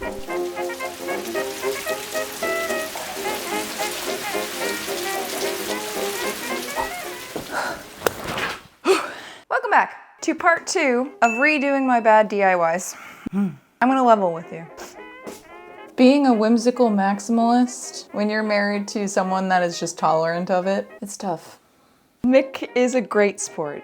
Welcome back to part 2 of redoing my bad DIYs. I'm gonna level with you. Being a whimsical maximalist when you're married to someone that is just tolerant of it, it's tough. Nick is a great sport.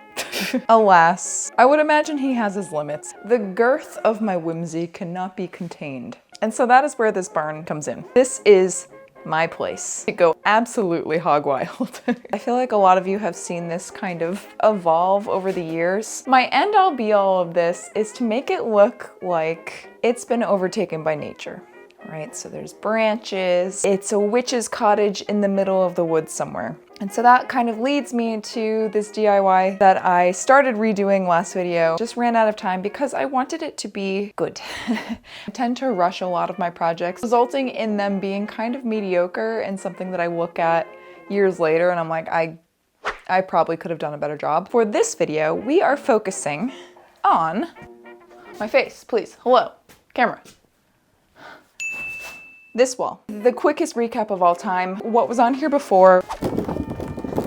Alas, I would imagine he has his limits. The girth of my whimsy cannot be contained. And so that is where this barn comes in. This is my place to go absolutely hog wild. I feel like a lot of you have seen this kind of evolve over the years. My end all be all of this is to make it look like it's been overtaken by nature. Right, so there's branches. It's a witch's cottage in the middle of the woods somewhere. And so that kind of leads me to this DIY that I started redoing last video. Just ran out of time because I wanted it to be good. I tend to rush a lot of my projects, resulting in them being kind of mediocre and something that I look at years later and I'm like, I probably could have done a better job. For this video, we are focusing on my face, please. Hello, camera. This wall. The quickest recap of all time. What was on here before?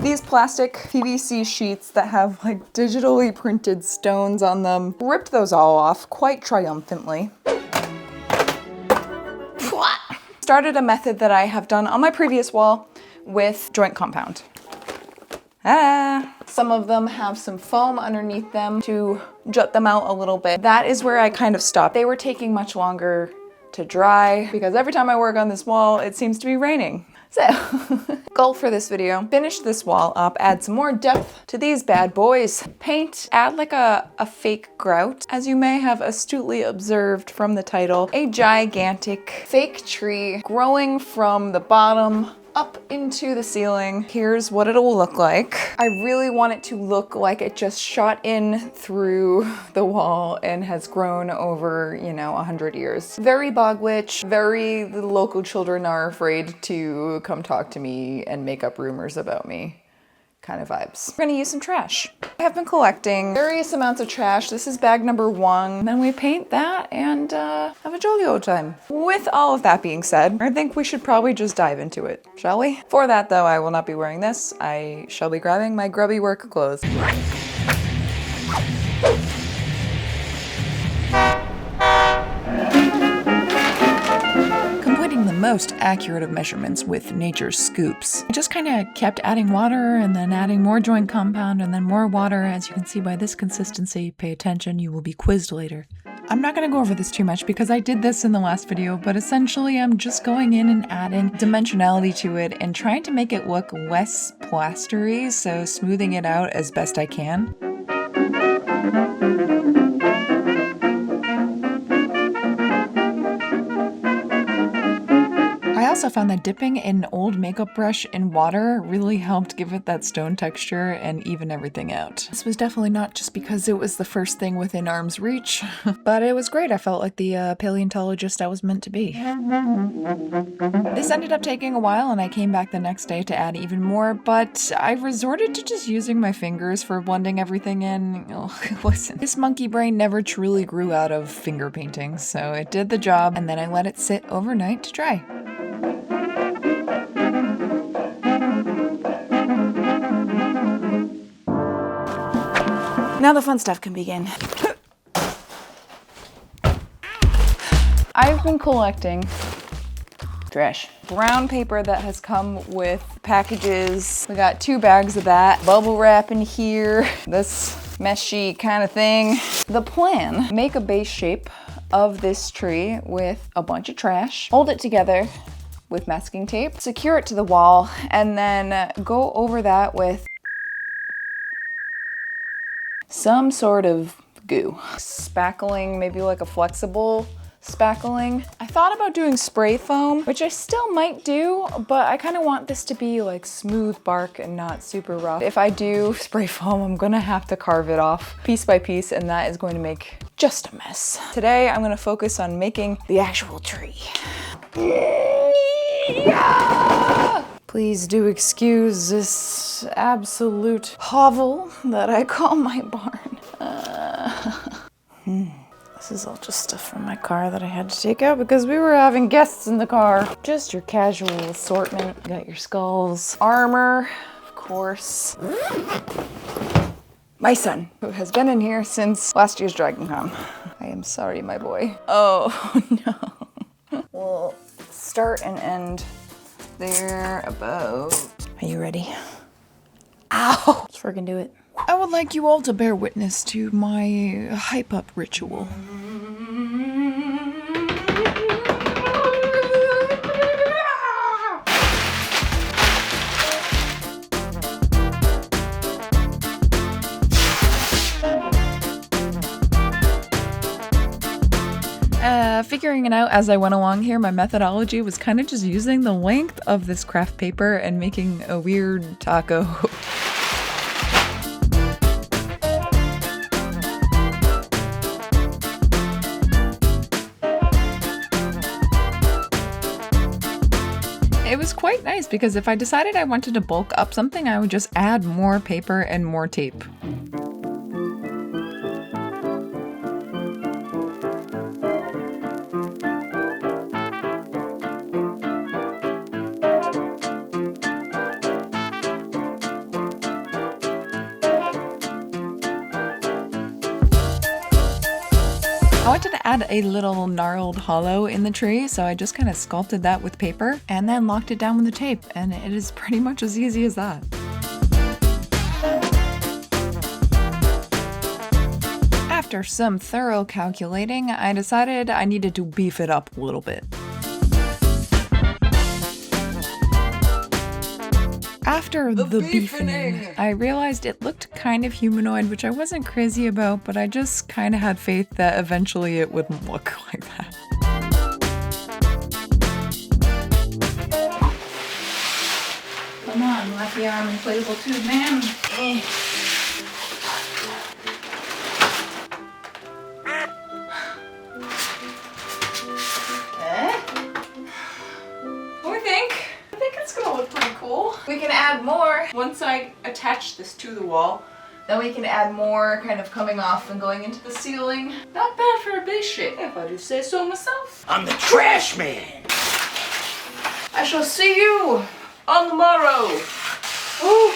These plastic PVC sheets that have like digitally printed stones on them. Ripped those all off quite triumphantly. Started a method that I have done on my previous wall with joint compound. Some of them have some foam underneath them to jut them out a little bit. That is where I kind of stopped. They were taking much longer to dry because every time I work on this wall, it seems to be raining. So, goal for this video, finish this wall up, add some more depth to these bad boys. Paint, add like a fake grout. As you may have astutely observed from the title, a gigantic fake tree growing from the bottom up into the ceiling. Here's what it'll look like. I really want it to look like it just shot in through the wall and has grown over, 100 years. Very bog witch, very the local children are afraid to come talk to me and make up rumors about me kind of vibes. We're gonna use some trash. I have been collecting various amounts of trash. This is bag number 1. And then we paint that and have a jolly old time. With all of that being said, I think we should probably just dive into it, shall we? For that though, I will not be wearing this. I shall be grabbing my grubby work clothes. Most accurate of measurements with nature's scoops. I just kind of kept adding water and then adding more joint compound and then more water. As you can see by this consistency, pay attention, you will be quizzed later. I'm not going to go over this too much because I did this in the last video, but essentially I'm just going in and adding dimensionality to it and trying to make it look less plastery, so smoothing it out as best I can. I also found that dipping an old makeup brush in water really helped give it that stone texture and even everything out. This was definitely not just because it was the first thing within arm's reach, but it was great. I felt like the paleontologist I was meant to be. This ended up taking a while and I came back the next day to add even more, but I resorted to just using my fingers for blending everything in. Oh, listen, this monkey brain never truly grew out of finger painting, so it did the job and then I let it sit overnight to dry. Now the fun stuff can begin. I've been collecting trash. Brown paper that has come with packages. We got 2 bags of that. Bubble wrap in here. This meshy kind of thing. The plan, make a base shape of this tree with a bunch of trash. Hold it together with masking tape. Secure it to the wall and then go over that with some sort of goo. Spackling, maybe like a flexible spackling. I thought about doing spray foam, which I still might do, but I kind of want this to be like smooth bark and not super rough. If I do spray foam, I'm gonna have to carve it off piece by piece, and that is going to make just a mess. Today, I'm gonna focus on making the actual tree. Yeah! Please do excuse this absolute hovel that I call my barn. This is all just stuff from my car that I had to take out because we were having guests in the car. Just your casual assortment. You got your skulls, armor, of course. My son, who has been in here since last year's Dragon Con. I am sorry, my boy. Oh, no. We'll start and end there about... Are you ready? Ow! Let's freaking do it. I would like you all to bear witness to my hype-up ritual. Figuring it out as I went along here, my methodology was kind of just using the length of this craft paper and making a weird taco. It was quite nice because if I decided I wanted to bulk up something, I would just add more paper and more tape. I wanted to add a little gnarled hollow in the tree, so I just kind of sculpted that with paper and then locked it down with the tape, and it is pretty much as easy as that. After some thorough calculating, I decided I needed to beef it up a little bit. After the beefening, I realized it looked kind of humanoid, which I wasn't crazy about, but I just kind of had faith that eventually it wouldn't look like that. Come on, lucky arm inflatable tube man. We can add more once I attach this to the wall. Then we can add more kind of coming off and going into the ceiling. Not bad for a base shape, if I do say so myself. I'm the trash man. I shall see you on the morrow. Ooh.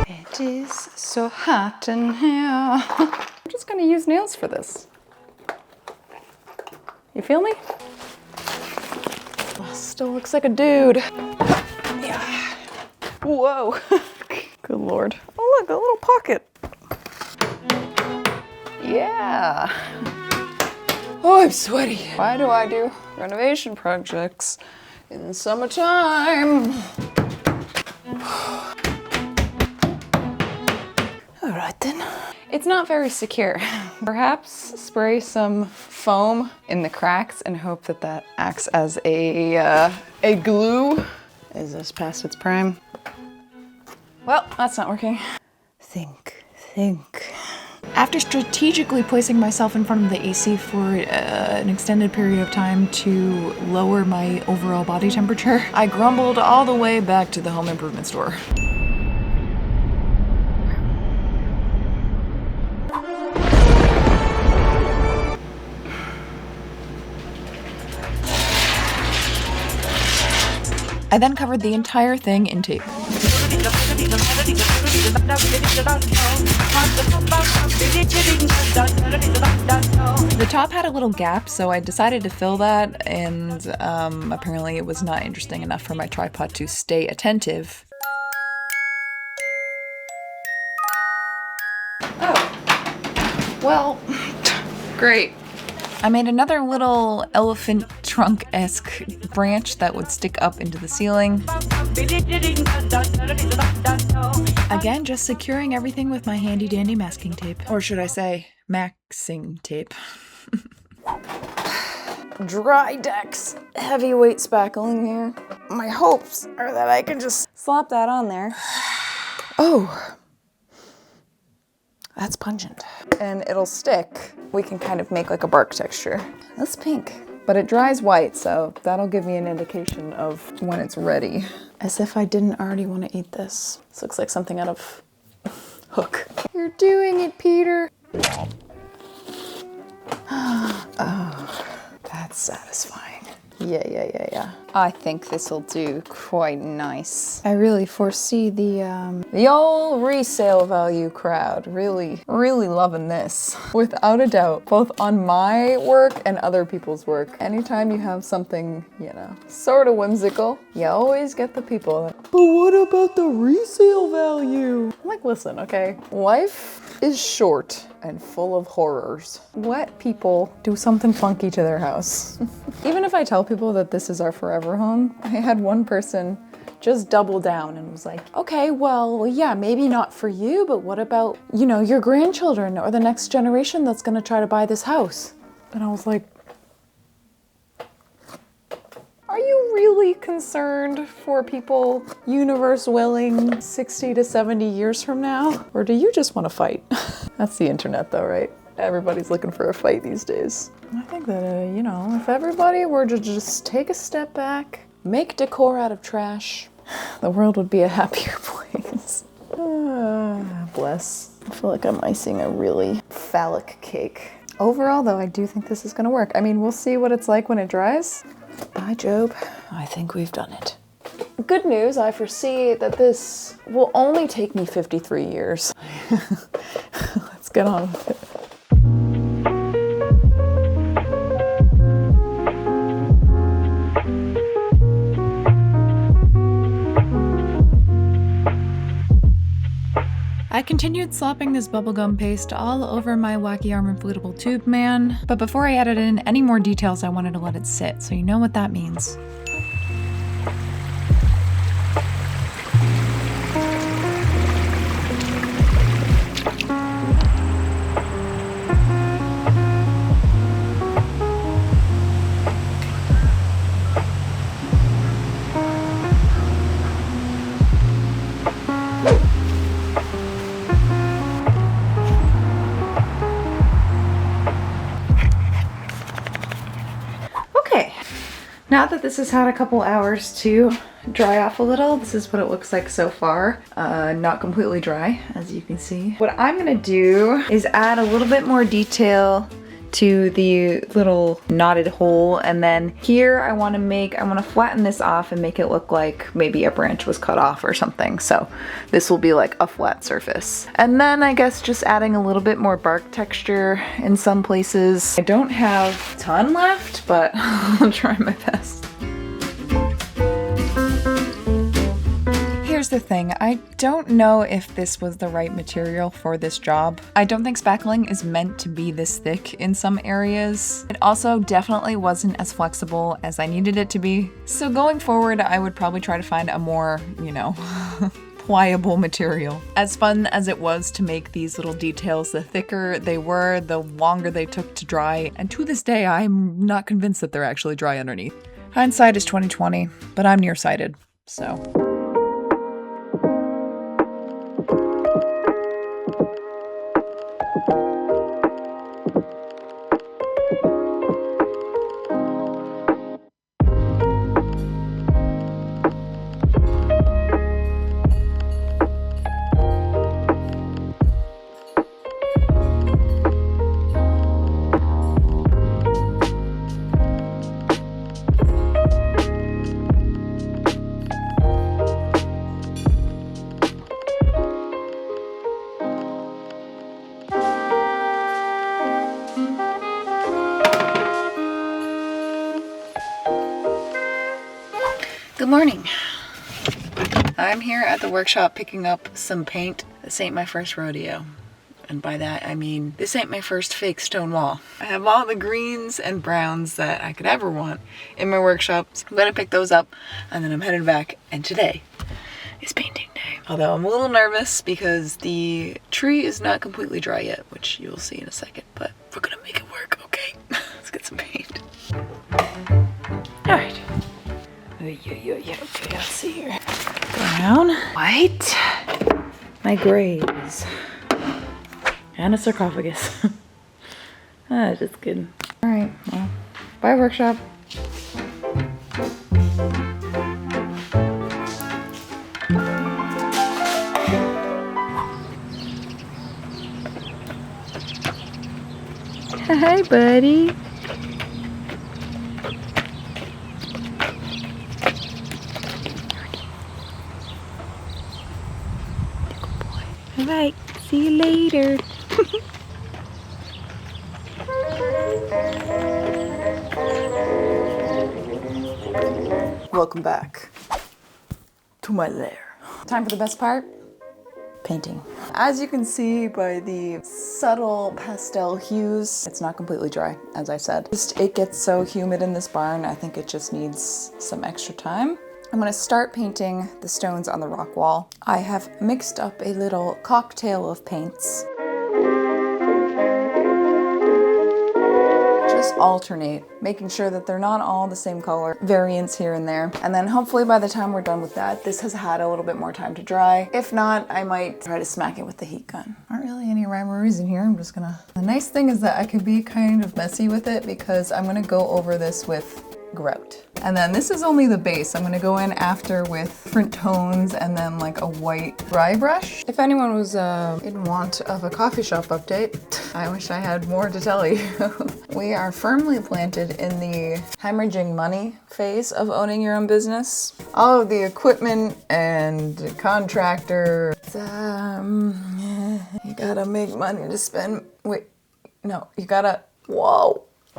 It is so hot in here. I'm just gonna use nails for this. You feel me? Oh, still looks like a dude. Yeah. Whoa. Good Lord. Oh look, a little pocket. Yeah. Oh, I'm sweaty. Why do I do renovation projects in the summertime? All right then. It's not very secure. Perhaps spray some foam in the cracks and hope that that acts as a glue. Is this past its prime? Well, that's not working. Think. After strategically placing myself in front of the AC for an extended period of time to lower my overall body temperature, I grumbled all the way back to the home improvement store. I then covered the entire thing in tape. The top had a little gap, so I decided to fill that, and apparently it was not interesting enough for my tripod to stay attentive. Oh. Well, great. I made another little elephant trunk-esque branch that would stick up into the ceiling. Again, just securing everything with my handy-dandy masking tape. Or should I say, maxing tape. Dry decks. Heavyweight spackling here. My hopes are that I can just slap that on there. Oh. That's pungent. And it'll stick. We can kind of make like a bark texture. That's pink. But it dries white, so that'll give me an indication of when it's ready. As if I didn't already want to eat this. This looks like something out of Hook. You're doing it, Peter. Oh, that's satisfying. Yeah. I think this'll do quite nice. I really foresee the old resale value crowd really loving this. Without a doubt, both on my work and other people's work. Anytime you have something, you know, sort of whimsical, you always get the people that, but what about the resale value? I'm like, listen, okay, life is short and full of horrors. Let people do something funky to their house. Even if I tell people that this is our forever home, I had one person just double down and was like, okay, well, yeah, maybe not for you, but what about, you know, your grandchildren or the next generation that's gonna try to buy this house? And I was like, are you really concerned for people, universe willing, 60 to 70 years from now? Or do you just want to fight? That's the internet though, right? Everybody's looking for a fight these days. I think that, you know, if everybody were to just take a step back, make decor out of trash, the world would be a happier place. Bless. I feel like I'm icing a really phallic cake. Overall though, I do think this is gonna work. I mean, we'll see what it's like when it dries. By Job, I think we've done it. Good news, I foresee that this will only take me 53 years. Let's get on with it. I continued slopping this bubblegum paste all over my wacky arm inflatable tube man, but before I added in any more details, I wanted to let it sit, so you know what that means. Now that this has had a couple hours to dry off a little, this is what it looks like so far. Not completely dry, as you can see. What I'm gonna do is add a little bit more detail to the little knotted hole, and then here I wanna flatten this off and make it look like maybe a branch was cut off or something. So this will be like a flat surface. And then I guess just adding a little bit more bark texture in some places. I don't have a ton left, but I'll try my best. Here's the thing, I don't know if this was the right material for this job. I don't think spackling is meant to be this thick in some areas. It also definitely wasn't as flexible as I needed it to be. So going forward, I would probably try to find a more, you know, pliable material. As fun as it was to make these little details, the thicker they were, the longer they took to dry. And to this day, I'm not convinced that they're actually dry underneath. Hindsight is 20/20, but I'm nearsighted, so. Good morning. I'm here at the workshop picking up some paint. This ain't my first rodeo. And by that, I mean, this ain't my first fake stone wall. I have all the greens and browns that I could ever want in my workshop. So I'm gonna pick those up and then I'm headed back. And today is painting day. Although I'm a little nervous because the tree is not completely dry yet, which you will see in a second, but we're gonna make it work, okay? Let's get some paint. All right. Okay, let's see here. Brown, white, my grays, and a sarcophagus. Just kidding. All right, well, Bye, workshop. Hi, buddy. Good boy. All right. See you later. Welcome back to my lair. Time for the best part. Painting. As you can see by the subtle pastel hues, it's not completely dry, as I said. It gets so humid in this barn, I think it just needs some extra time. I'm gonna start painting the stones on the rock wall. I have mixed up a little cocktail of paints. Just alternate, making sure that they're not all the same color, variants here and there. And then hopefully by the time we're done with that, this has had a little bit more time to dry. If not, I might try to smack it with the heat gun. Aren't really any rhyme or reason here. I'm just gonna... The nice thing is that I can be kind of messy with it because I'm gonna go over this with grout. And then this is only the base. I'm gonna go in after with different tones and then like a white dry brush. If anyone was in want of a coffee shop update, I wish I had more to tell you. We are firmly planted in the hemorrhaging money phase of owning your own business. All of the equipment and contractor, you gotta make money to spend,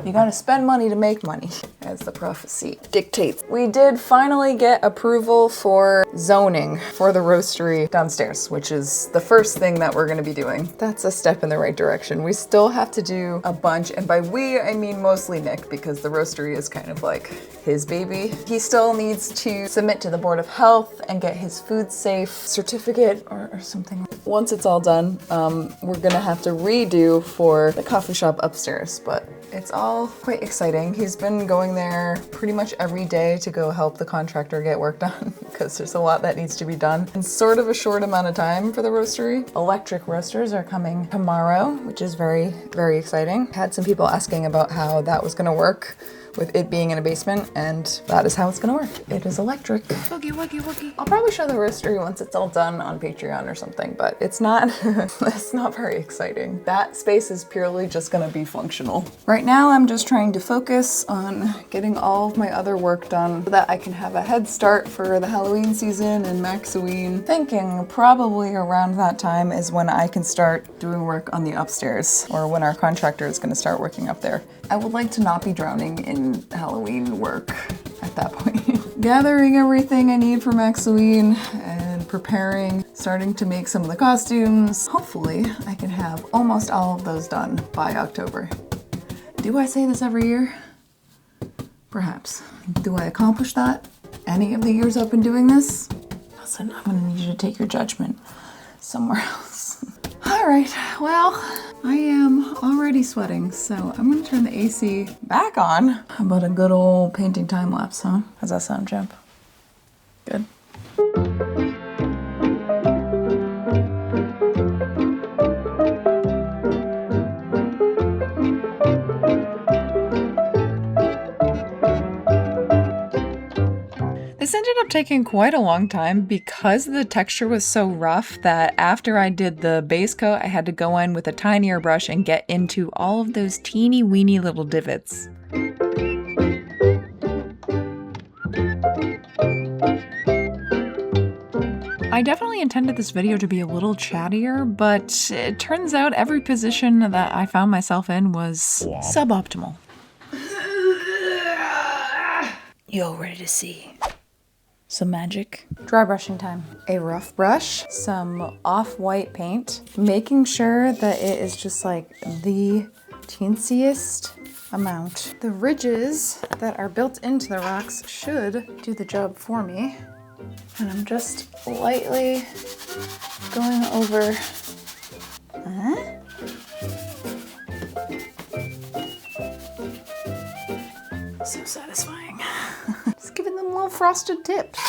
you gotta spend money to make money, as the prophecy dictates. We did finally get approval for zoning for the roastery downstairs, which is the first thing that we're gonna be doing. That's a step in the right direction. We still have to do a bunch, and by we, I mean mostly Nick, because the roastery is kind of like his baby. He still needs to submit to the Board of Health and get his food safe certificate or something. Once it's all done, we're gonna have to redo for the coffee shop upstairs, but it's all quite exciting. He's been going there pretty much every day to go help the contractor get work done because there's a lot that needs to be done in sort of a short amount of time for the roastery. Electric roasters are coming tomorrow, which is very, very exciting. Had some people asking about how that was gonna work with it being in a basement, and that is how it's gonna work. It is electric. Woogie, woogie, woogie. I'll probably show the roastery once it's all done on Patreon or something, but it's not, it's not very exciting. That space is purely just gonna be functional. Right now, I'm just trying to focus on getting all of my other work done so that I can have a head start for the Halloween season and Maxoween. Thinking probably around that time is when I can start doing work on the upstairs, or when our contractor is gonna start working up there. I would like to not be drowning in Halloween work at that point. Gathering everything I need for Maxoween and preparing, starting to make some of the costumes. Hopefully, I can have almost all of those done by October. Do I say this every year? Perhaps. Do I accomplish that any of the years I've been doing this? Listen, I'm gonna need you to take your judgment somewhere else. All right, well, I am already sweating, so I'm gonna turn the AC back on. How about a good old painting time lapse, huh? How's that sound, Jeb? Good. This ended up taking quite a long time because the texture was so rough that after I did the base coat, I had to go in with a tinier brush and get into all of those teeny weeny little divots. I definitely intended this video to be a little chattier, but it turns out every position that I found myself in was suboptimal. You're ready to see some magic. Dry brushing time. A rough brush, some off-white paint, making sure that it is just like the teensiest amount. The ridges that are built into the rocks should do the job for me. And I'm just lightly going over. So satisfying. Just giving them little frosted tips.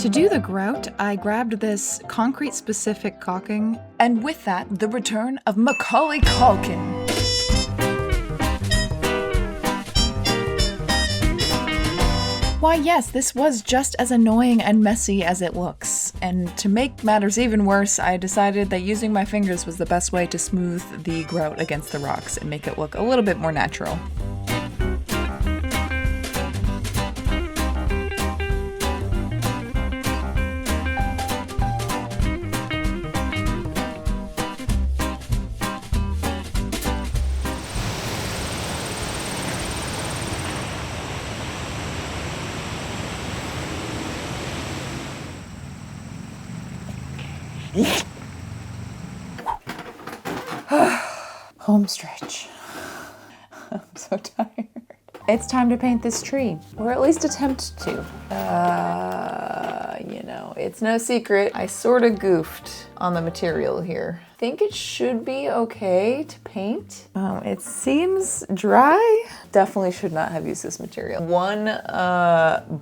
To do the grout, I grabbed this concrete-specific caulking, and with that, the return of Macaulay Culkin. Why yes, this was just as annoying and messy as it looks. And to make matters even worse, I decided that using my fingers was the best way to smooth the grout against the rocks and make it look a little bit more natural. Home stretch. I'm so tired. It's time to paint this tree, or at least attempt to. You know, it's no secret, I sort of goofed on the material here. I think it should be okay to paint. It seems dry. Definitely should not have used this material. One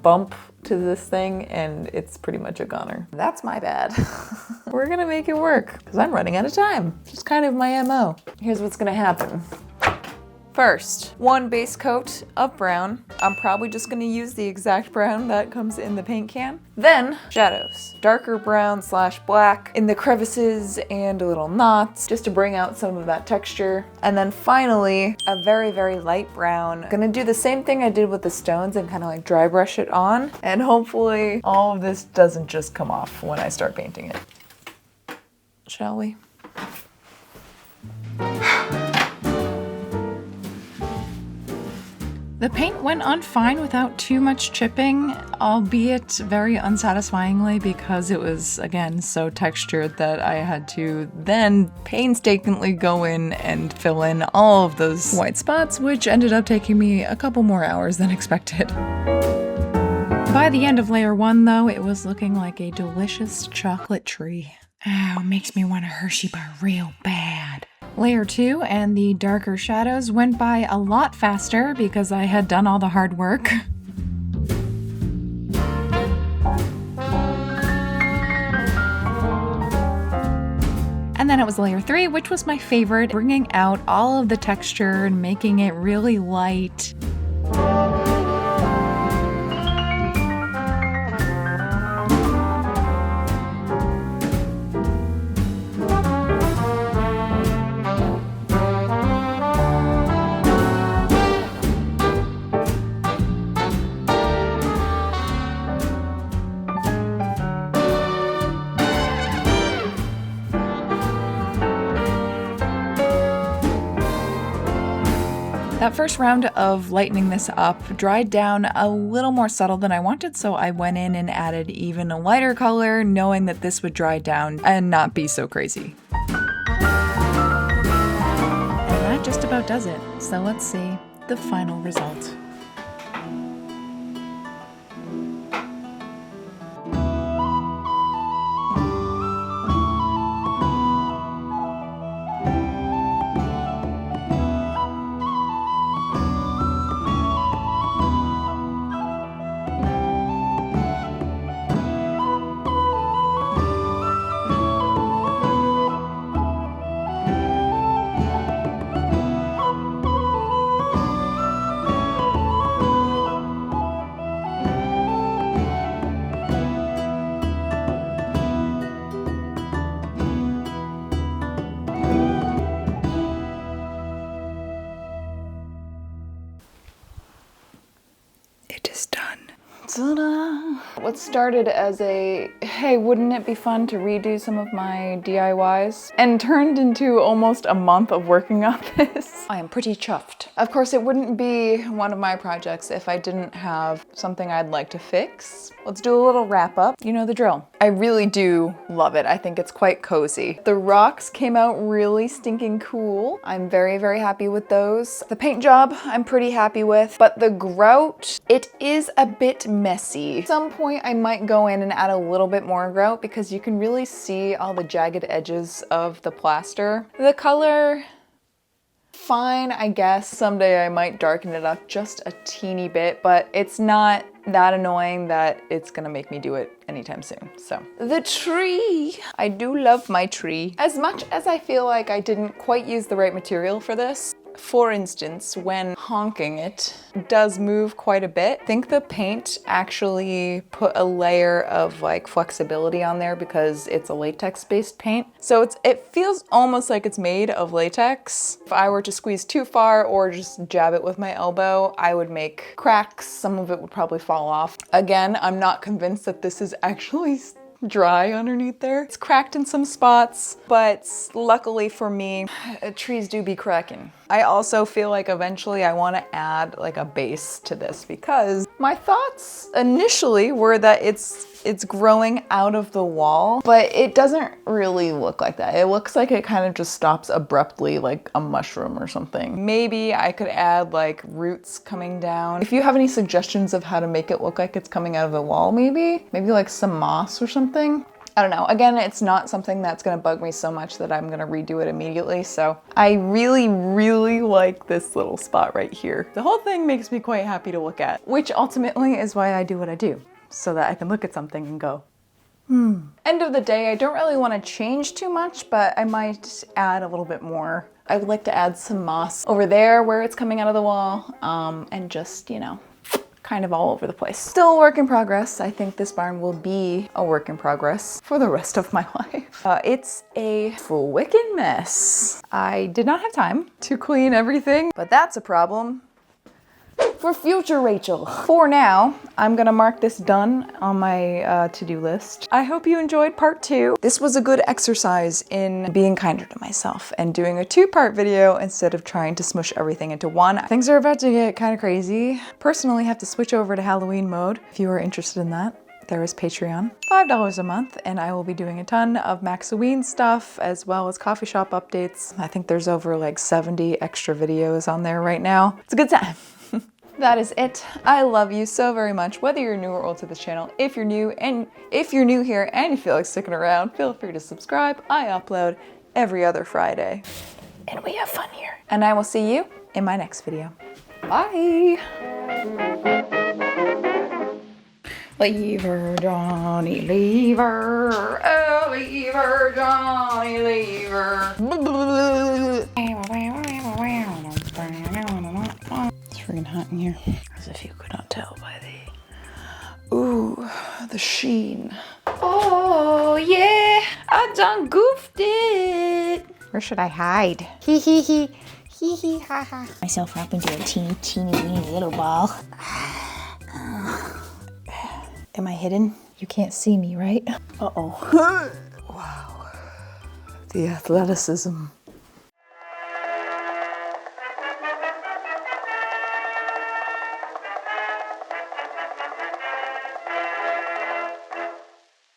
bump to this thing and it's pretty much a goner. That's my bad. We're gonna make it work because I'm running out of time. Just kind of my MO. Here's what's gonna happen. First, one base coat of brown. I'm probably just gonna use the exact brown that comes in the paint can. Then, shadows. Darker brown / black in the crevices and little knots, just to bring out some of that texture. And then finally, a very, very light brown. Gonna do the same thing I did with the stones and kind of like dry brush it on. And hopefully all of this doesn't just come off when I start painting it. Shall we? The paint went on fine without too much chipping, albeit very unsatisfyingly because it was, again, so textured that I had to then painstakingly go in and fill in all of those white spots, which ended up taking me a couple more hours than expected. By the end of layer 1, though, it was looking like a delicious chocolate tree. Oh, makes me want a Hershey bar real bad. Layer 2 and the darker shadows went by a lot faster because I had done all the hard work. And then it was layer 3, which was my favorite, bringing out all of the texture and making it really light. That first round of lightening this up dried down a little more subtle than I wanted, so I went in and added even a lighter color, knowing that this would dry down and not be so crazy. And that just about does it. So let's see the final result. Ta-da! What started as a, hey, wouldn't it be fun to redo some of my DIYs? And turned into almost a month of working on this. I am pretty chuffed. Of course, it wouldn't be one of my projects if I didn't have something I'd like to fix. Let's do a little wrap up. You know the drill. I really do love it. I think it's quite cozy. The rocks came out really stinking cool. I'm very, very happy with those. The paint job, I'm pretty happy with, but the grout, it is a bit messy. At some point, I might go in and add a little bit more grout because you can really see all the jagged edges of the plaster. The color, fine, I guess. Someday I might darken it up just a teeny bit, but it's not that annoying that it's gonna make me do it anytime soon. So the tree, I do love my tree. As much as I feel like I didn't quite use the right material for this, for instance, when honking it does move quite a bit. I think the paint actually put a layer of like flexibility on there because it's a latex based paint. So it feels almost like it's made of latex. If I were to squeeze too far or just jab it with my elbow, I would make cracks. Some of it would probably fall off. Again, I'm not convinced that this is actually dry underneath there. It's cracked in some spots, but luckily for me, trees do be cracking. I also feel like eventually I want to add like a base to this because my thoughts initially were that it's growing out of the wall, but it doesn't really look like that. It looks like it kind of just stops abruptly like a mushroom or something. Maybe I could add like roots coming down. If you have any suggestions of how to make it look like it's coming out of the wall, maybe like some moss or something. I don't know. Again, it's not something that's gonna bug me so much that I'm gonna redo it immediately. So I really, really like this little spot right here. The whole thing makes me quite happy to look at, which ultimately is why I do what I do, so that I can look at something and go, End of the day, I don't really want to change too much, but I might add a little bit more. I would like to add some moss over there where it's coming out of the wall, and just, you know, kind of all over the place. Still a work in progress. I think this barn will be a work in progress for the rest of my life. It's a wicked mess. I did not have time to clean everything, but that's a problem for future Rachel. For now, I'm gonna mark this done on my to-do list. I hope you enjoyed part 2. This was a good exercise in being kinder to myself and doing a 2-part video instead of trying to smush everything into one. Things are about to get kind of crazy. Personally, have to switch over to Halloween mode if you are interested in that. There is Patreon, $5 a month, and I will be doing a ton of Maksy stuff as well as coffee shop updates. I think there's over like 70 extra videos on there right now. It's a good time. That is it. I love you so very much, whether you're new or old to this channel. If you're new here and you feel like sticking around, feel free to subscribe. I upload every other Friday, and we have fun here. And I will see you in my next video. Bye. Lever, Johnny, lever. Oh, lever, Johnny, lever. It's freaking hot in here. As if you could not tell by the sheen. Oh yeah, I done goofed it. Where should I hide? Hee hee hee. Hee hee ha ha. Myself up into a teeny weeny little ball. Am I hidden? You can't see me, right? Uh-oh. Wow. The athleticism.